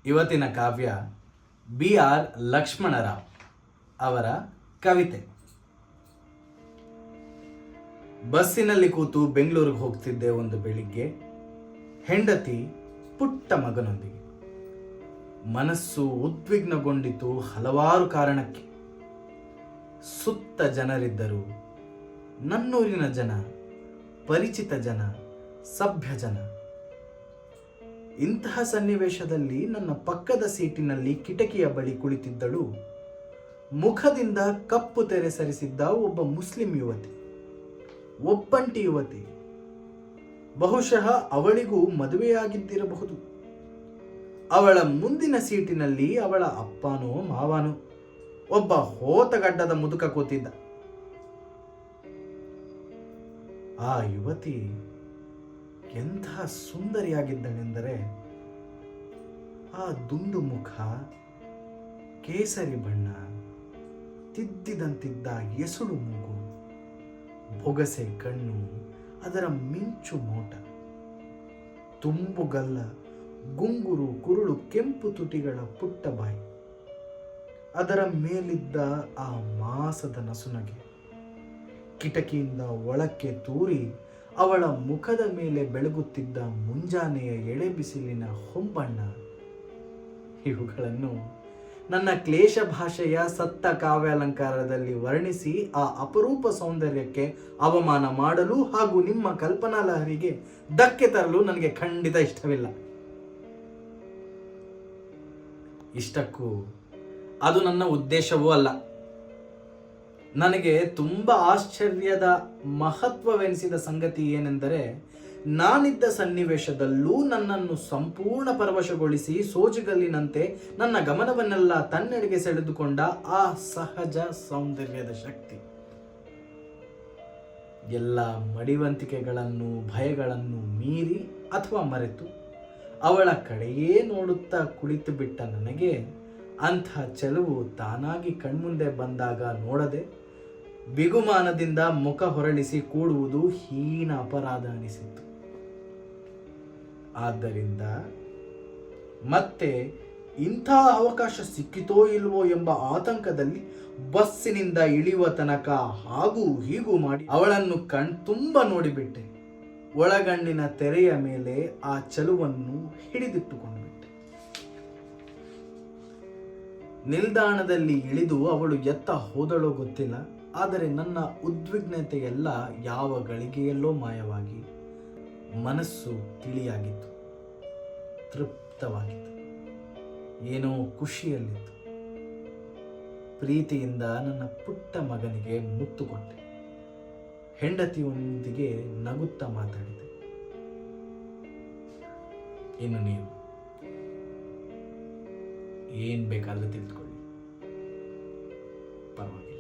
ಇವತ್ತಿನ ಕಾವ್ಯ BR ಲಕ್ಷ್ಮಣರಾವ್ ಅವರ ಕವಿತೆ. ಬಸ್ಸಿನಲ್ಲಿ ಕೂತು ಬೆಂಗಳೂರಿಗೆ ಹೋಗ್ತಿದ್ದೆ ಒಂದು ಬೆಳಿಗ್ಗೆ, ಹೆಂಡತಿ ಪುಟ್ಟ ಮಗನೊಂದಿಗೆ. ಮನಸ್ಸು ಉದ್ವಿಗ್ನಗೊಂಡಿತು ಹಲವಾರು ಕಾರಣಕ್ಕೆ. ಸುತ್ತ ಜನರಿದ್ದರು, ನನ್ನೂರಿನ ಜನ, ಪರಿಚಿತ ಜನ, ಸಭ್ಯ ಜನ. ಇಂತಹ ಸನ್ನಿವೇಶದಲ್ಲಿ ನನ್ನ ಪಕ್ಕದ ಸೀಟಿನಲ್ಲಿ ಕಿಟಕಿಯ ಬಳಿ ಕುಳಿತಿದ್ದಳು ಮುಖದಿಂದ ಕಪ್ಪು ತೆರೆ ಸರಿಸಿದ್ದ ಒಬ್ಬ ಮುಸ್ಲಿಂ ಯುವತಿ, ಒಬ್ಬಂಟಿ ಯುವತಿ. ಬಹುಶಃ ಅವಳಿಗೂ ಮದುವೆಯಾಗಿದ್ದಿರಬಹುದು. ಅವಳ ಮುಂದಿನ ಸೀಟಿನಲ್ಲಿ ಅವಳ ಅಪ್ಪನೋ ಮಾವನೋ ಒಬ್ಬ ಹೋತಗಡ್ಡದ ಮುದುಕ ಕೂತಿದ್ದ. ಆ ಯುವತಿ ಎಂತಹ ಸುಂದರಿಯಾಗಿದ್ದಳೆಂದರೆ, ಆ ದುಂಡು ಮುಖ, ಕೇಸರಿ ಬಣ್ಣ, ತಿದ್ದಿದಂತಿದ್ದ ಎಸುಳು ಮೂಗು, ಬೊಗಸೆ ಕಣ್ಣು, ಅದರ ಮಿಂಚು ನೋಟ, ತುಂಬುಗಲ್ಲ, ಗುಂಗುರು ಕುರುಳು ಕೆಂಪು ತುಟಿಗಳ ಪುಟ್ಟ ಬಾಯಿ, ಅದರ ಮೇಲಿದ್ದ ಆ ಮಾಸದ ನಸುನಗೆ ಕಿಟಕಿಯಿಂದ ಒಳಕ್ಕೆ ತೂರಿ ಅವಳ ಮುಖದ ಮೇಲೆ ಬೆಳಗುತ್ತಿದ್ದ ಮುಂಜಾನೆಯ ಎಳೆ ಬಿಸಿಲಿನ ಹೊಂಬಣ್ಣ, ಇವುಗಳನ್ನು ನನ್ನ ಕ್ಲೇಶ ಭಾಷೆಯ ಸತ್ತ ಕಾವ್ಯಾಲಂಕಾರದಲ್ಲಿ ವರ್ಣಿಸಿ ಆ ಅಪರೂಪ ಸೌಂದರ್ಯಕ್ಕೆ ಅವಮಾನ ಮಾಡಲು ಹಾಗೂ ನಿಮ್ಮ ಕಲ್ಪನಾ ಲಹರಿಗೆ ಧಕ್ಕೆ ತರಲು ನನಗೆ ಖಂಡಿತ ಇಷ್ಟವಿಲ್ಲ. ಇಷ್ಟಕ್ಕೂ ಅದು ನನ್ನ ಉದ್ದೇಶವೂ ಅಲ್ಲ. ನನಗೆ ತುಂಬ ಆಶ್ಚರ್ಯದ ಮಹತ್ವವೆನಿಸಿದ ಸಂಗತಿ ಏನೆಂದರೆ, ನಾನಿದ್ದ ಸನ್ನಿವೇಶದಲ್ಲೂ ನನ್ನನ್ನು ಸಂಪೂರ್ಣ ಪರವಶಗೊಳಿಸಿ ಸೋಜಿಗಲ್ಲಿನಂತೆ ನನ್ನ ಗಮನವನ್ನೆಲ್ಲ ತನ್ನೆಡೆಗೆ ಸೆಳೆದುಕೊಂಡ ಆ ಸಹಜ ಸೌಂದರ್ಯದ ಶಕ್ತಿ. ಎಲ್ಲ ಮಡಿವಂತಿಕೆಗಳನ್ನು, ಭಯಗಳನ್ನು ಮೀರಿ ಅಥವಾ ಮರೆತು ಅವಳ ಕಡೆಯೇ ನೋಡುತ್ತಾ ಕುಳಿತು ಬಿಟ್ಟ ನನಗೆ ಅಂಥ ಚೆಲುವು ತಾನಾಗಿ ಕಣ್ಮುಂದೆ ಬಂದಾಗ ನೋಡದೆ ಬಿಗುಮಾನದಿಂದ ಮುಖ ಹೊರಳಿಸಿ ಕೂಡುವುದು ಹೀನ ಅಪರಾಧ ಅನಿಸಿತು. ಆದ್ದರಿಂದ ಮತ್ತೆ ಇಂಥ ಅವಕಾಶ ಸಿಕ್ಕಿತೋ ಇಲ್ವೋ ಎಂಬ ಆತಂಕದಲ್ಲಿ ಬಸ್ಸಿನಿಂದ ಇಳಿಯುವ ತನಕ ಹಾಗೂ ಹೀಗೂ ಮಾಡಿ ಅವಳನ್ನು ಕಣ್ತುಂಬ ನೋಡಿಬಿಟ್ಟೆ. ಒಳಗಣ್ಣಿನ ತೆರೆಯ ಮೇಲೆ ಆ ಚೆಲುವನ್ನು ಹಿಡಿದಿಟ್ಟುಕೊಂಡ್ಬಿಟ್ಟೆ. ನಿಲ್ದಾಣದಲ್ಲಿ ಇಳಿದು ಅವಳು ಎತ್ತ ಹೋದಳೋ ಗೊತ್ತಿಲ್ಲ, ಆದರೆ ನನ್ನ ಉದ್ವಿಗ್ನತೆಯೆಲ್ಲ ಯಾವ ಗಳಿಗೆಯಲ್ಲೋ ಮಾಯವಾಗಿ ಮನಸ್ಸು ತಿಳಿಯಾಗಿತ್ತು, ತೃಪ್ತವಾಗಿತ್ತು, ಏನೋ ಖುಷಿಯಲ್ಲಿತ್ತು. ಪ್ರೀತಿಯಿಂದ ನನ್ನ ಪುಟ್ಟ ಮಗನಿಗೆ ಮುತ್ತು ಕೊಟ್ಟೆ. ಹೆಂಡತಿಯೊಂದಿಗೆ ನಗುತ್ತಾ ಮಾತಾಡಿದೆ. ಇನ್ನು ನೀವು ಏನು ಬೇಕಾದರೂ ತಿಳಿದುಕೊಳ್ಳಿ, ಪರವಾಗಿಲ್ಲ.